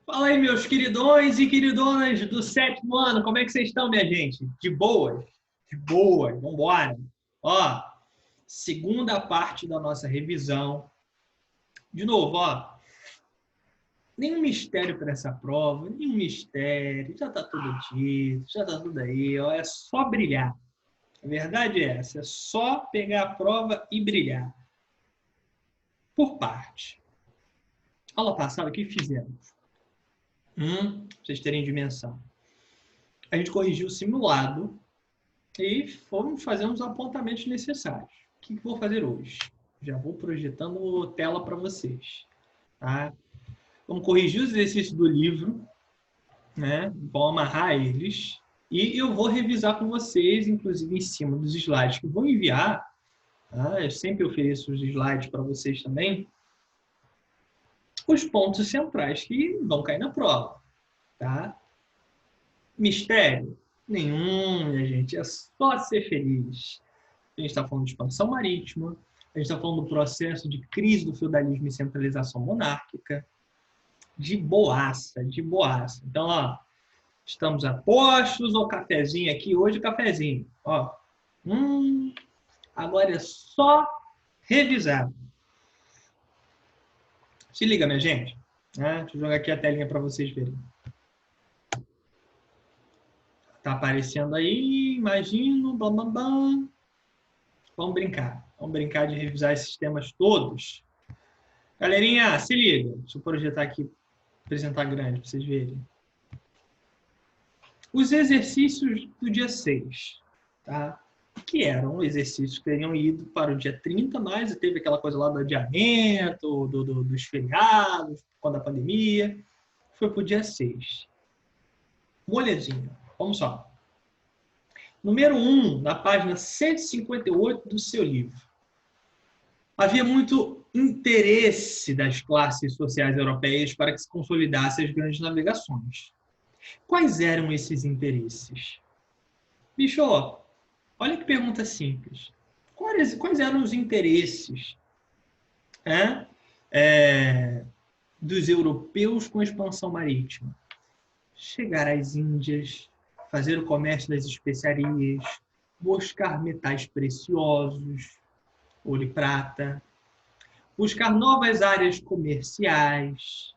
Fala aí, meus queridões e queridonas do sétimo ano, como é que vocês estão, minha gente? De boas? De boas, vambora. Ó, segunda parte da nossa revisão. De novo, ó, nenhum mistério para essa prova, nenhum mistério, já tá tudo dito, já tá tudo aí, ó, é só brilhar. A verdade é essa, é só pegar a prova e brilhar. Por parte. Aula passada, o que fizemos? Pra vocês terem dimensão. A gente corrigiu o simulado e fomos fazer os apontamentos necessários. O que vou fazer hoje? Já vou projetando tela para vocês. Tá? Vamos corrigir os exercícios do livro, né? Vou amarrar eles e eu vou revisar com vocês, inclusive em cima dos slides que eu vou enviar. Tá? Eu sempre ofereço os slides para vocês também. Os pontos centrais que vão cair na prova. Tá? Mistério? Nenhum, minha gente. É só ser feliz. A gente está falando de expansão marítima, a gente está falando do processo de crise do feudalismo e centralização monárquica, de boaça, de boaça. Então, ó, estamos a postos ao cafezinho aqui, hoje cafezinho. Ó, agora é só revisar. Se liga, minha gente. Deixa eu jogar aqui a telinha para vocês verem. Tá aparecendo aí, imagino, blá, blá, blá. Vamos brincar de revisar esses temas todos. Galerinha, se liga. Deixa eu projetar aqui, apresentar grande para vocês verem. Os exercícios do dia 6, tá? Que eram exercícios que teriam ido para o dia 30, mas teve aquela coisa lá do adiamento, dos feriados, quando a pandemia. Foi para o dia 6. Molezinha, vamos só. Número 1, na página 158 do seu livro. Havia muito interesse das classes sociais europeias para que se consolidassem as grandes navegações. Quais eram esses interesses? Bicho, olha que pergunta simples. Quais eram os interesses dos europeus com a expansão marítima? Chegar às Índias, fazer o comércio das especiarias, buscar metais preciosos, ouro e prata, buscar novas áreas comerciais.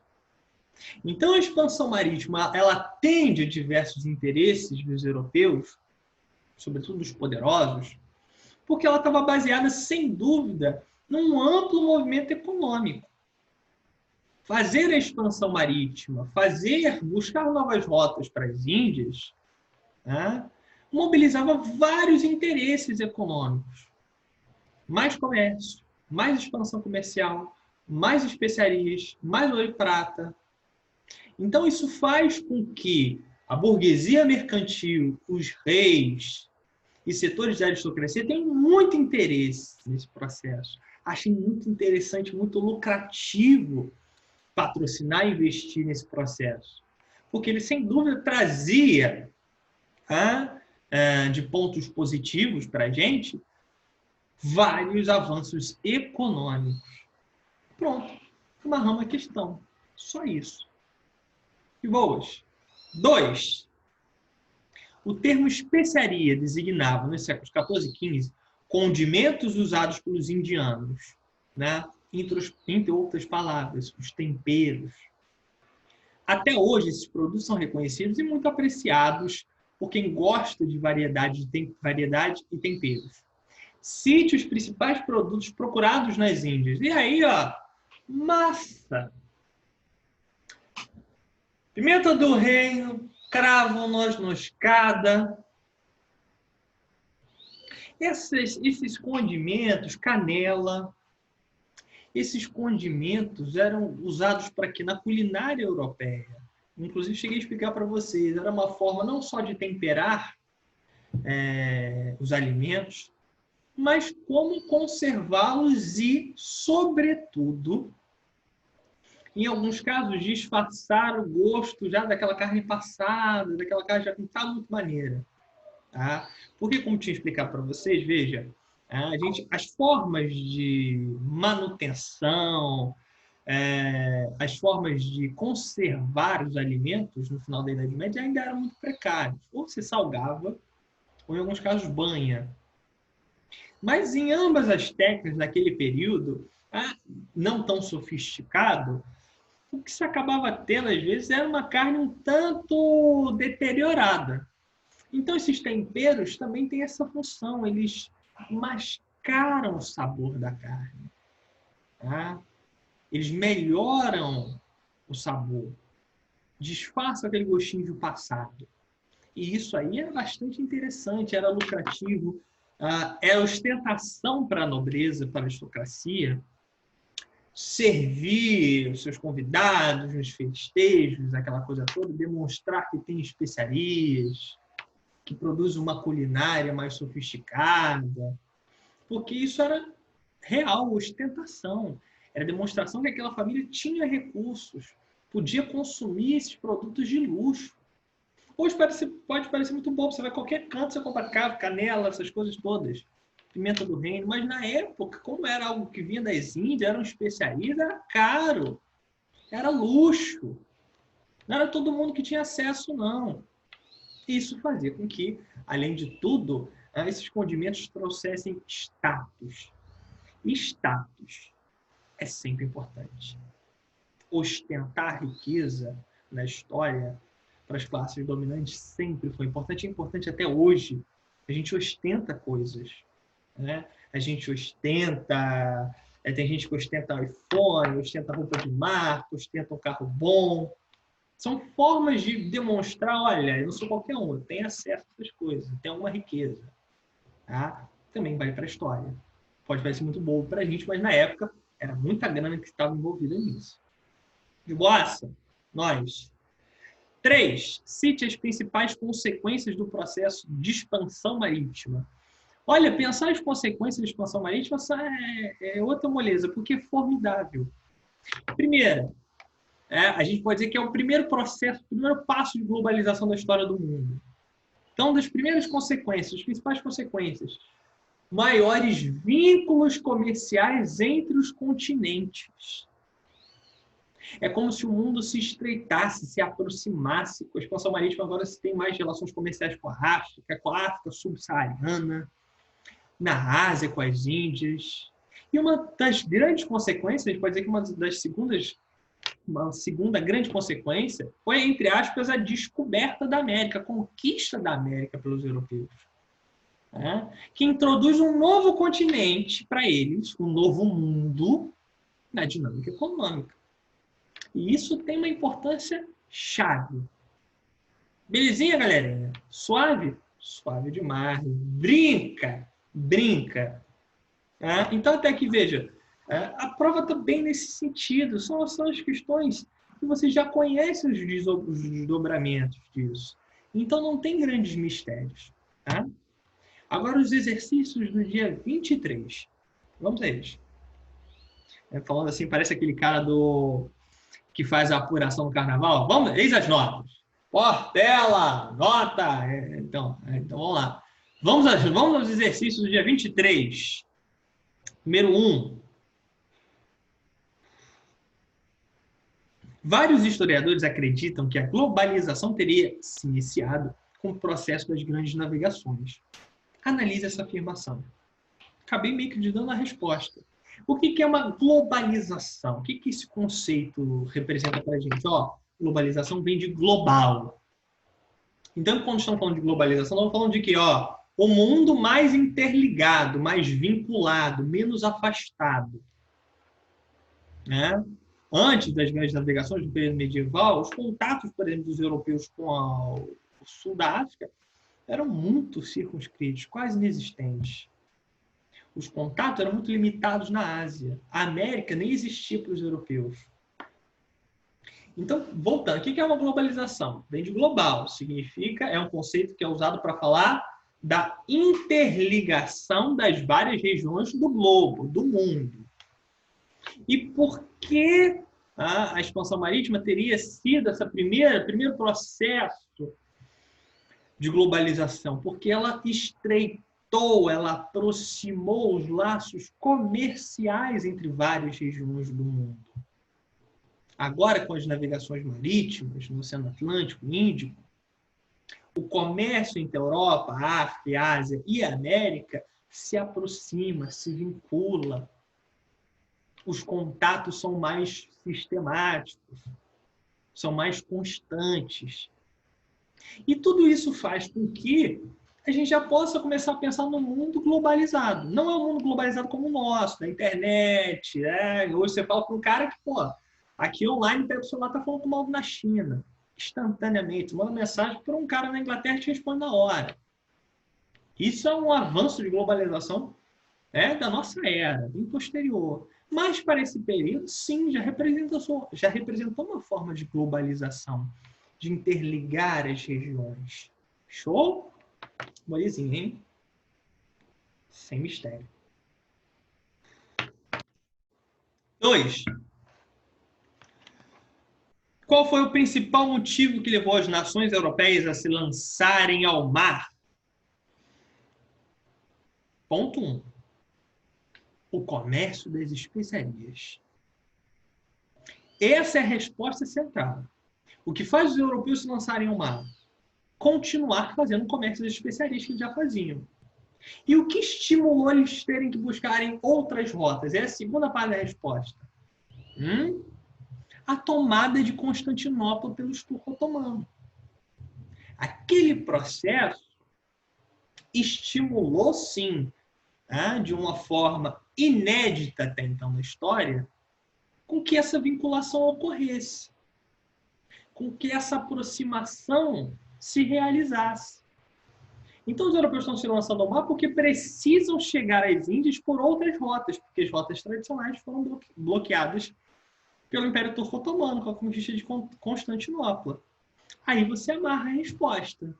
Então, a expansão marítima ela atende a diversos interesses dos europeus, sobretudo dos poderosos, porque ela estava baseada, sem dúvida, num amplo movimento econômico. Fazer a expansão marítima, buscar novas rotas para as Índias, mobilizava vários interesses econômicos. Mais comércio, mais expansão comercial, mais especiarias, mais ouro e prata. Então, isso faz com que a burguesia mercantil, os reis e setores da aristocracia tenham muito interesse nesse processo. Achem muito interessante, muito lucrativo patrocinar e investir nesse processo. Porque ele, sem dúvida, trazia de pontos positivos para a gente vários avanços econômicos. Pronto, amarramos a questão. Só isso. E boas. 2. O termo especiaria designava, nos séculos XIV e XV, condimentos usados pelos indianos, né? Entre outras palavras, os temperos. Até hoje, esses produtos são reconhecidos e muito apreciados por quem gosta de variedade e temperos. Cite os principais produtos procurados nas Índias. E aí, ó, massa. Pimenta do reino, cravo, noz moscada. Esses condimentos, canela, esses condimentos eram usados para quê? Na culinária europeia. Inclusive, cheguei a explicar para vocês, era uma forma não só de temperar os alimentos, mas como conservá-los e, sobretudo, em alguns casos, disfarçar o gosto já daquela carne passada, daquela carne já que não está muito maneira. Tá? Porque, como tinha explicado para vocês, veja, as formas de manutenção, as formas de conservar os alimentos no final da Idade Média ainda eram muito precárias. Ou se salgava, ou em alguns casos banha. Mas em ambas as técnicas daquele período, não tão sofisticado, o que se acabava tendo às vezes era uma carne um tanto deteriorada. Então esses temperos também têm essa função, eles mascaram o sabor da carne. Tá? Eles melhoram o sabor, disfarçam aquele gostinho do passado. E isso aí era bastante interessante, era lucrativo, era ostentação para a nobreza, para a aristocracia, servir os seus convidados nos festejos, aquela coisa toda, demonstrar que tem especiarias, que produz uma culinária mais sofisticada, porque isso era real, ostentação. Era demonstração que aquela família tinha recursos, podia consumir esses produtos de luxo. Hoje pode parecer muito bom, você vai a qualquer canto, você compra cravo, canela, essas coisas todas, pimenta do reino, mas na época, como era algo que vinha das Índias, eram especiarias, era caro, era luxo. Não era todo mundo que tinha acesso, não. Isso fazia com que, além de tudo, esses condimentos trouxessem status. E status é sempre importante. Ostentar riqueza na história para as classes dominantes sempre foi importante. É importante até hoje. A gente ostenta coisas. Né? A gente ostenta... tem gente que ostenta iPhone, ostenta roupa de marca, ostenta um carro bom. São formas de demonstrar, olha, eu não sou qualquer um, eu tenho acesso a essas coisas, eu tenho alguma riqueza. Tá? Também vai para a história. Pode parecer muito bobo para a gente, mas na época era muita grana que estava envolvida nisso. De boassa, nós. 3. Cite as principais consequências do processo de expansão marítima. Olha, pensar as consequências da expansão marítima é outra moleza, porque é formidável. Primeira, a gente pode dizer que é o primeiro processo, o primeiro passo de globalização da história do mundo. Então, das primeiras consequências, as principais consequências, maiores vínculos comerciais entre os continentes. É como se o mundo se estreitasse, se aproximasse. Com a expansão marítima, agora se tem mais relações comerciais com a África subsaariana, na Ásia, com as Índias. E uma das grandes consequências, a gente pode dizer que uma segunda grande consequência foi, entre aspas, a descoberta da América, a conquista da América pelos europeus. Que introduz um novo continente para eles, um novo mundo na dinâmica econômica. E isso tem uma importância chave. Belezinha, galerinha? Suave? Suave demais. Brinca! Então, até aqui, veja, a prova está bem nesse sentido. São as questões que você já conhece os desdobramentos disso. Então, não tem grandes mistérios. Tá? Agora, os exercícios do dia 23. Vamos a eles. Falando assim, parece aquele cara que faz a apuração no carnaval. Vamos, eis as notas. Portela, nota. Então vamos lá. Vamos aos exercícios do dia 23. Número 1. Vários historiadores acreditam que a globalização teria se iniciado com o processo das grandes navegações. Analise essa afirmação. Acabei meio que dando a resposta. O que é uma globalização? O que esse conceito representa para a gente? Globalização vem de global. Então, quando estamos falando de globalização, estamos falando de que o mundo mais interligado, mais vinculado, menos afastado. Né? Antes das grandes navegações do período medieval, os contatos, por exemplo, dos europeus com o sul da África eram muito circunscritos, quase inexistentes. Os contatos eram muito limitados na Ásia. A América nem existia para os europeus. Então, voltando, o que é uma globalização? Vem de global, é um conceito que é usado para falar da interligação das várias regiões do globo, do mundo. E por que a expansão marítima teria sido esse primeiro processo de globalização? Porque ela estreitou, ela aproximou os laços comerciais entre várias regiões do mundo. Agora, com as navegações marítimas no Oceano Atlântico e Índico, o comércio entre a Europa, a África, a Ásia e a América se aproxima, se vincula. Os contatos são mais sistemáticos, são mais constantes. E tudo isso faz com que a gente já possa começar a pensar no mundo globalizado. Não é um mundo globalizado como o nosso, da internet. Hoje você fala com um cara que, aqui online, pega o celular, está falando com algo na China. Instantaneamente. Você manda mensagem para um cara na Inglaterra e te responde na hora. Isso é um avanço de globalização da nossa era, bem posterior. Mas para esse período, sim, já representou uma forma de globalização, de interligar as regiões. Show? Molezinha, hein? Sem mistério. 2. Qual foi o principal motivo que levou as nações europeias a se lançarem ao mar? Ponto 1. O comércio das especiarias. Essa é a resposta central. O que faz os europeus se lançarem ao mar? Continuar fazendo o comércio das especiarias que eles já faziam. E o que estimulou eles terem que buscarem outras rotas? É a segunda parte da resposta. A tomada de Constantinopla pelos turcos otomanos. Aquele processo estimulou, sim, de uma forma inédita até então na história, com que essa vinculação ocorresse, com que essa aproximação se realizasse. Então, os europeus estão se lançando ao mar porque precisam chegar às Índias por outras rotas, porque as rotas tradicionais foram bloqueadas pelo Império Turco Otomano, com a conquista de Constantinopla. Aí você amarra a resposta.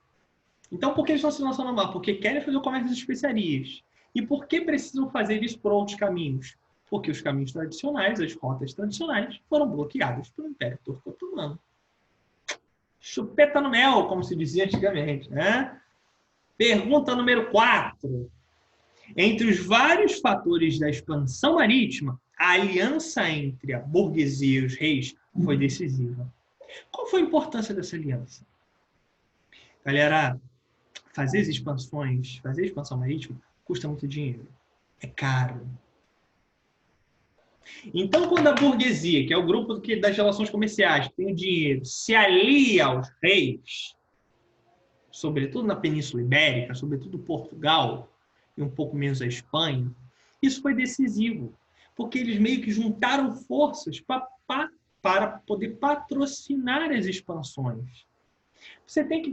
Então, por que eles estão se lançando ao mar? Porque querem fazer o comércio das especiarias. E por que precisam fazer isso por outros caminhos? Porque os caminhos tradicionais, as rotas tradicionais, foram bloqueadas pelo Império Turco Otomano. Chupeta no mel, como se dizia antigamente, né? Pergunta número 4. Entre os vários fatores da expansão marítima, a aliança entre a burguesia e os reis foi decisiva. Qual foi a importância dessa aliança? Galera, fazer a expansão marítima, custa muito dinheiro. É caro. Então, quando a burguesia, que é o grupo das relações comerciais, que tem o dinheiro, se alia aos reis, sobretudo na Península Ibérica, sobretudo Portugal, e um pouco menos a Espanha, isso foi decisivo, porque eles meio que juntaram forças para poder patrocinar as expansões. Você tem que,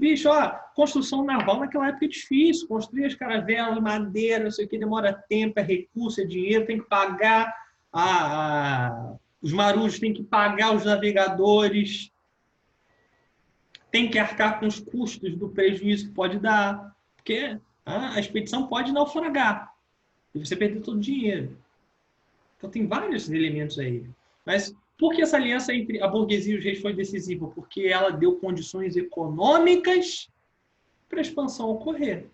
construção naval naquela época é difícil, construir as caravelas, madeira, não sei o que, demora tempo, é recurso, é dinheiro, tem que pagar os marujos, tem que pagar os navegadores, tem que arcar com os custos do prejuízo que pode dar, porque a expedição pode naufragar e você perder todo o dinheiro. Então tem vários elementos aí. Mas por que essa aliança entre a burguesia e os reis foi decisiva? Porque ela deu condições econômicas para a expansão ocorrer.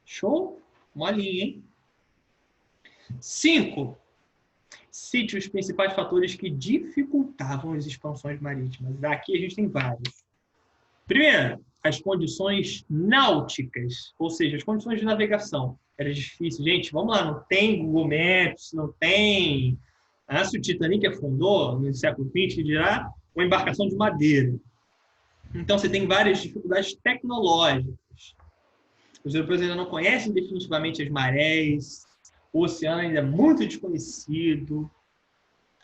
Show? Molinha, hein? 5. Cite os principais fatores que dificultavam as expansões marítimas. Aqui a gente tem vários. Primeiro, as condições náuticas, ou seja, as condições de navegação. Era difícil. Gente, vamos lá, não tem Google Maps, não tem... Se o Titanic afundou no século XX, dirá uma embarcação de madeira. Então, você tem várias dificuldades tecnológicas. Os europeus ainda não conhecem definitivamente as marés, o oceano ainda é muito desconhecido.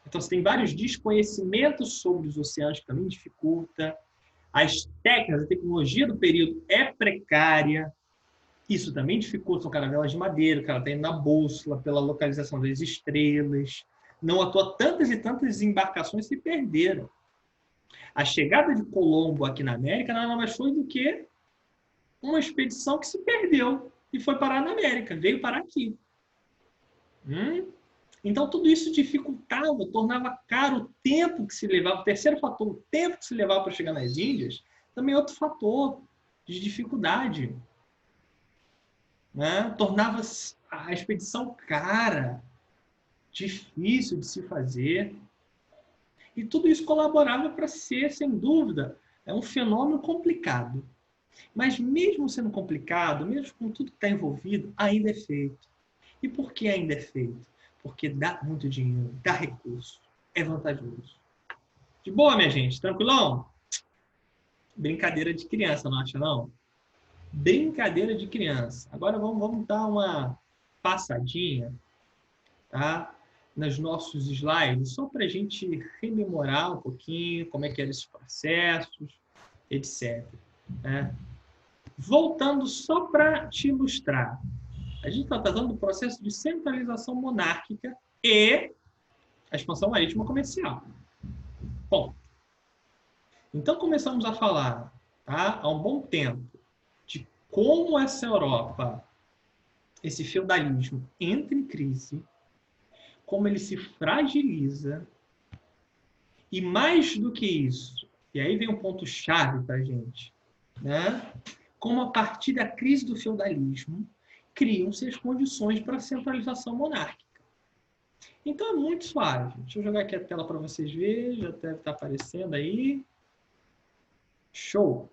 Então, você tem vários desconhecimentos sobre os oceanos que também dificulta. As técnicas, a tecnologia do período é precária. Isso também dificulta. São caravelas de madeira, o cara está indo na bússola, pela localização das estrelas. Não à toa, tantas e tantas embarcações se perderam. A chegada de Colombo aqui na América nada mais foi do que uma expedição que se perdeu e foi parar na América, veio parar aqui. Então, tudo isso dificultava, tornava caro o tempo que se levava. O terceiro fator, o tempo que se levava para chegar nas Índias, também é outro fator de dificuldade. Tornava a expedição cara, difícil de se fazer. E tudo isso colaborava para ser, sem dúvida, um fenômeno complicado. Mas mesmo sendo complicado, mesmo com tudo que está envolvido, ainda é feito. E por que ainda é feito? Porque dá muito dinheiro, dá recurso, é vantajoso. De boa, minha gente? Tranquilão? Brincadeira de criança, não acha não? Brincadeira de criança. Agora vamos dar uma passadinha, tá? Nos nossos slides, só para a gente rememorar um pouquinho como é que eram esses processos, etc. Né? Voltando só para te ilustrar. A gente está tratando do processo de centralização monárquica e a expansão marítima comercial. Bom, então começamos a falar, tá, há um bom tempo, de como essa Europa, esse feudalismo entra em crise, como ele se fragiliza, e mais do que isso, e aí vem um ponto-chave para a gente, né? Como a partir da crise do feudalismo, criam-se as condições para a centralização monárquica. Então é muito suave. Deixa eu jogar aqui a tela para vocês verem, já deve estar aparecendo aí. Show!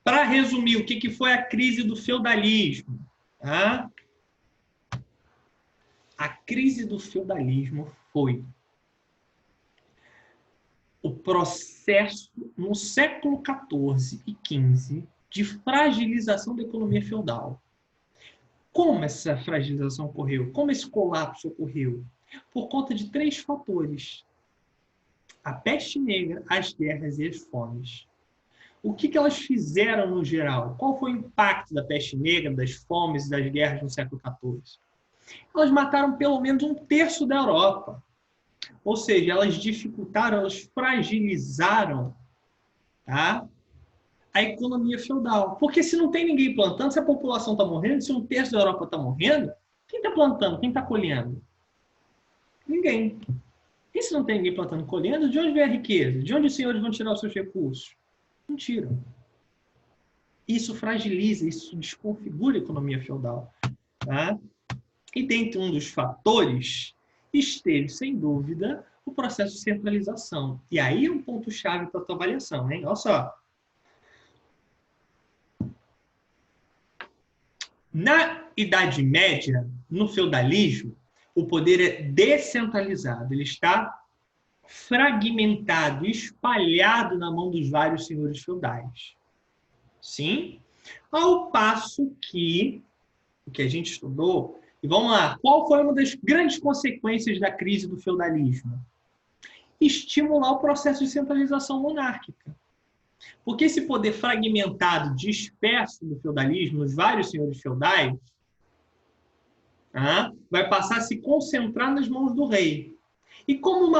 Para resumir, o que foi a crise do feudalismo? Tá? A crise do feudalismo foi o processo no século XIV e XV de fragilização da economia feudal. Como essa fragilização ocorreu? Como esse colapso ocorreu? Por conta de 3 fatores. A peste negra, as guerras e as fomes. O que elas fizeram no geral? Qual foi o impacto da peste negra, das fomes e das guerras no século XIV? Elas mataram pelo menos 1/3 da Europa. Ou seja, elas dificultaram, elas fragilizaram, tá, a economia feudal. Porque se não tem ninguém plantando, se a população está morrendo, se 1/3 da Europa está morrendo, quem está plantando? Quem está colhendo? Ninguém. E se não tem ninguém plantando e colhendo, de onde vem a riqueza? De onde os senhores vão tirar os seus recursos? Não tiram. Isso fragiliza, isso desconfigura a economia feudal. Tá? E dentre um dos fatores esteve, sem dúvida, o processo de centralização. E aí é um ponto-chave para a tua avaliação, hein? Olha só. Na Idade Média, no feudalismo, o poder é descentralizado. Ele está fragmentado, espalhado na mão dos vários senhores feudais. Sim? Ao passo que, o que a gente estudou, e vamos lá, qual foi uma das grandes consequências da crise do feudalismo? Estimular o processo de centralização monárquica. Porque esse poder fragmentado, disperso do feudalismo, nos vários senhores feudais, vai passar a se concentrar nas mãos do rei. E como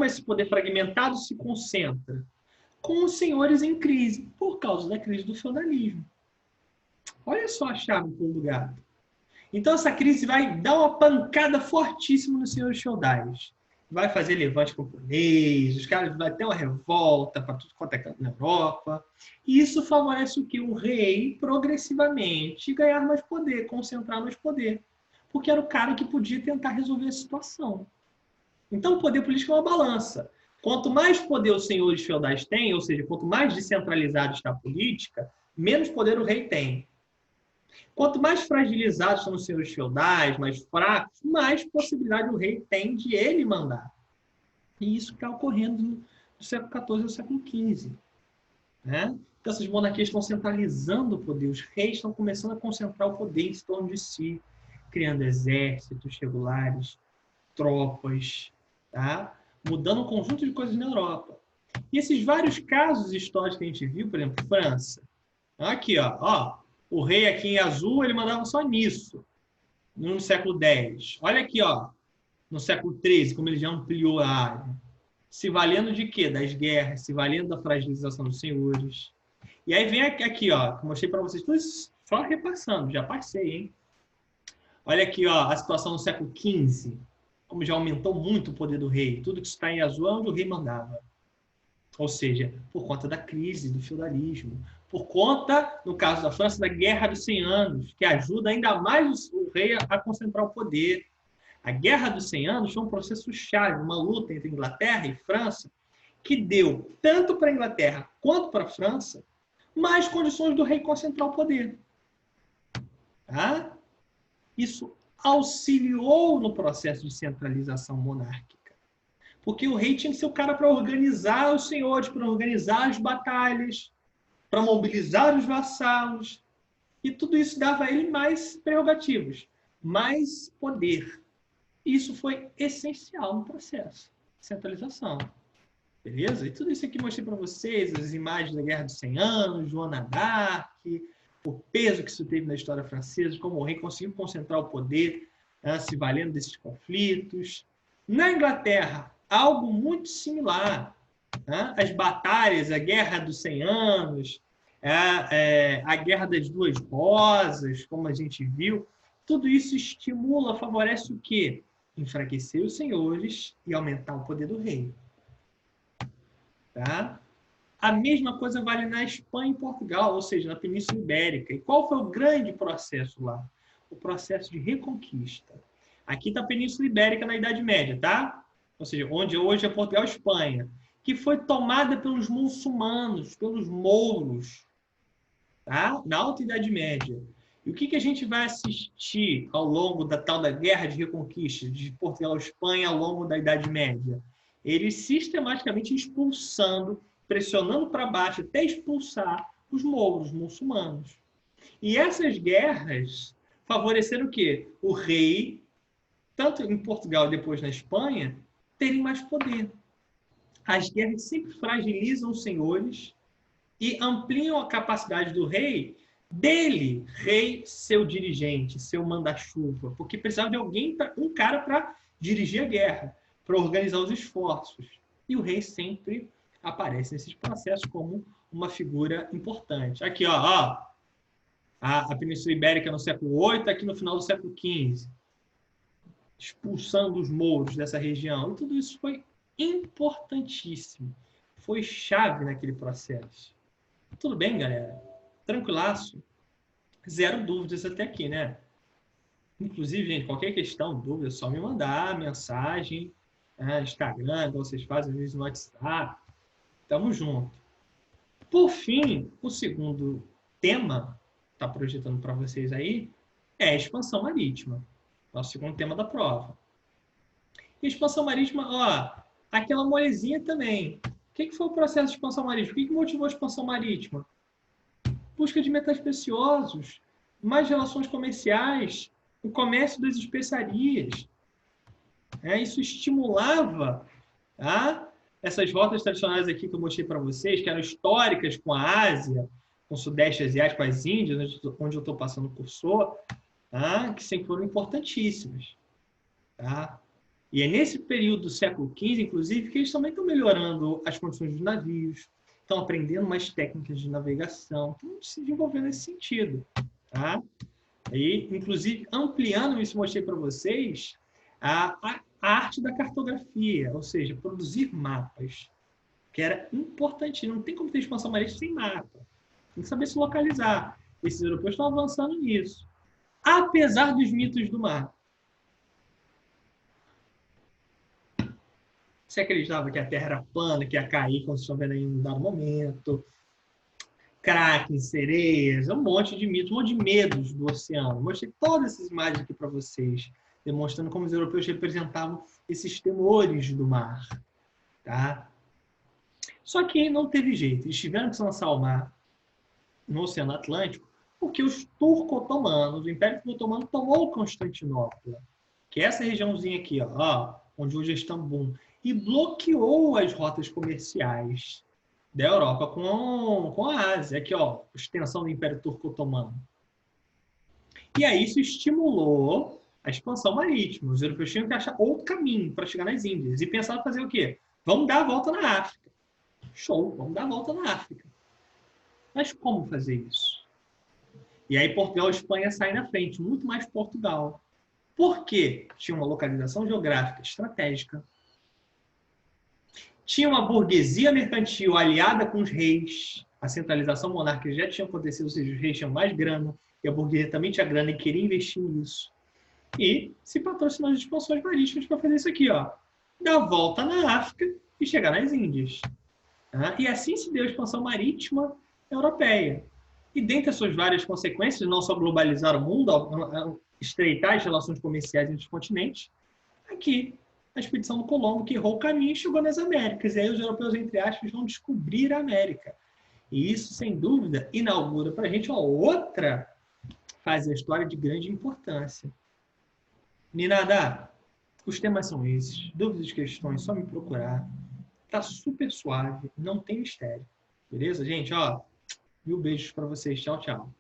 esse poder fragmentado se concentra? Com os senhores em crise, por causa da crise do feudalismo. Olha só a chave do pulo do gato. Então essa crise vai dar uma pancada fortíssima nos senhores feudais. Vai fazer levante camponês, os caras vai ter uma revolta para tudo quanto é canto na Europa. E isso favorece o quê? O rei, progressivamente, ganhar mais poder, concentrar mais poder. Porque era o cara que podia tentar resolver a situação. Então o poder político é uma balança. Quanto mais poder os senhores feudais têm, ou seja, quanto mais descentralizada está a política, menos poder o rei tem. Quanto mais fragilizados são os senhores feudais, mais fracos, mais possibilidade o rei tem de ele mandar. E isso está ocorrendo do século XIV ao século XV. Né? Então, essas monarquias estão centralizando o poder. Os reis estão começando a concentrar o poder em torno de si, criando exércitos regulares, tropas, tá? Mudando um conjunto de coisas na Europa. E esses vários casos históricos que a gente viu, por exemplo, França. Aqui, ó, o rei aqui em azul, ele mandava só nisso, no século X. Olha aqui, ó, no século XIII, como ele já ampliou a área. Se valendo de quê? Das guerras, se valendo da fragilização dos senhores. E aí vem aqui, ó, que eu mostrei para vocês, tudo isso só repassando, já passei, hein? Olha aqui, ó, a situação no século XV, como já aumentou muito o poder do rei. Tudo que está em azul é onde o rei mandava. Ou seja, por conta da crise do feudalismo. Por conta, no caso da França, da Guerra dos 100 Anos, que ajuda ainda mais o rei a concentrar o poder. A Guerra dos 100 Anos foi um processo chave, uma luta entre Inglaterra e França, que deu, tanto para a Inglaterra quanto para a França, mais condições do rei concentrar o poder. Tá? Isso auxiliou no processo de centralização monárquica. Porque o rei tinha que ser o cara para organizar os senhores, para organizar as batalhas, para mobilizar os vassalos. E tudo isso dava a ele mais prerrogativas, mais poder. Isso foi essencial no processo de centralização. Beleza? E tudo isso aqui eu mostrei para vocês, as imagens da Guerra dos 100 Anos, Joana d'Arc, o peso que isso teve na história francesa, como o rei conseguiu concentrar o poder, se valendo desses conflitos. Na Inglaterra, algo muito similar. As batalhas, a Guerra dos 100 Anos, a Guerra das Duas Rosas, como a gente viu, tudo isso estimula, favorece o quê? Enfraquecer os senhores e aumentar o poder do rei. Tá? A mesma coisa vale na Espanha e Portugal, ou seja, na Península Ibérica. E qual foi o grande processo lá? O processo de reconquista. Aqui está a Península Ibérica na Idade Média, tá? Ou seja, onde hoje é Portugal e Espanha, que foi tomada pelos muçulmanos, pelos mouros, tá? Na Alta Idade Média. E o que a gente vai assistir ao longo da tal da Guerra de Reconquista de Portugal e Espanha ao longo da Idade Média? Eles sistematicamente expulsando, pressionando para baixo até expulsar os mouros, os muçulmanos. E essas guerras favoreceram o quê? O rei, tanto em Portugal e depois na Espanha, terem mais poder. As guerras sempre fragilizam os senhores e ampliam a capacidade do rei, dele, rei, seu dirigente, seu manda-chuva, porque precisava de alguém, um cara para dirigir a guerra, para organizar os esforços. E o rei sempre aparece nesses processos como uma figura importante. Aqui, ó, a Península Ibérica no século VIII, aqui no final do século XV, expulsando os mouros dessa região. E tudo isso foi importantíssimo. Foi chave naquele processo. Tudo bem, galera? Tranquilaço? Zero dúvidas até aqui, né? Inclusive, gente, qualquer questão, dúvida, é só me mandar mensagem, Instagram, igual vocês fazem, às vezes no WhatsApp. Tamo junto. Por fim, o segundo tema, está projetando para vocês aí, é a expansão marítima. Nosso segundo tema da prova. E expansão marítima, ó, aquela molezinha também. O que foi o processo de expansão marítima? O que motivou a expansão marítima? Busca de metais preciosos, mais relações comerciais, o comércio das especiarias. Isso estimulava essas rotas tradicionais aqui que eu mostrei para vocês, que eram históricas com a Ásia, com o Sudeste Asiático, com as Índias, onde eu estou passando o cursor, que sempre foram importantíssimas. Tá? E é nesse período do século XV, inclusive, que eles também estão melhorando as condições dos navios, estão aprendendo mais técnicas de navegação, estão se desenvolvendo nesse sentido. Tá? E, inclusive, ampliando isso, mostrei para vocês a arte da cartografia, ou seja, produzir mapas, que era importante. Não tem como ter expansão marítima sem mapa. Tem que saber se localizar. Esses europeus estão avançando nisso. Apesar dos mitos do mar. Você acreditava que a Terra era plana, que ia cair, como vocês estão vendo aí em um dado momento. Kraken, sereias, um monte de mitos, um monte de medos do oceano. Mostrei todas essas imagens aqui para vocês, demonstrando como os europeus representavam esses temores do mar. Tá? Só que não teve jeito. Eles tiveram que se lançar ao mar no Oceano Atlântico porque os turco-otomanos, o Império Turco-Otomano tomou Constantinopla, que é essa regiãozinha aqui, ó, onde hoje é Istambul, e bloqueou as rotas comerciais da Europa com a Ásia. Aqui, ó, extensão do Império Turco-Otomano. E aí isso estimulou a expansão marítima. Os europeus tinham que achar outro caminho para chegar nas Índias. E pensaram fazer o quê? Vamos dar a volta na África. Show, vamos dar a volta na África. Mas como fazer isso? E aí Portugal e Espanha saem na frente, muito mais Portugal. Por quê? Tinha uma localização geográfica estratégica. Tinha uma burguesia mercantil aliada com os reis. A centralização monárquica já tinha acontecido, ou seja, os reis tinham mais grana, e a burguesia também tinha grana e queria investir nisso. e se patrocinou as expansões marítimas para fazer isso aqui, ó. Dar volta na África e chegar nas Índias. Tá? E assim se deu a expansão marítima europeia. E dentre as suas várias consequências, não só globalizar o mundo, estreitar as relações comerciais entre os continentes, aqui a expedição do Colombo, que errou o caminho e chegou nas Américas. E aí os europeus, entre aspas, vão descobrir a América. E isso, sem dúvida, inaugura para a gente uma outra fase da história de grande importância. Ninada, os temas são esses. Dúvidas, questões, só me procurar. Tá super suave, não tem mistério. Beleza, gente? Ó, mil beijos para vocês. Tchau, tchau.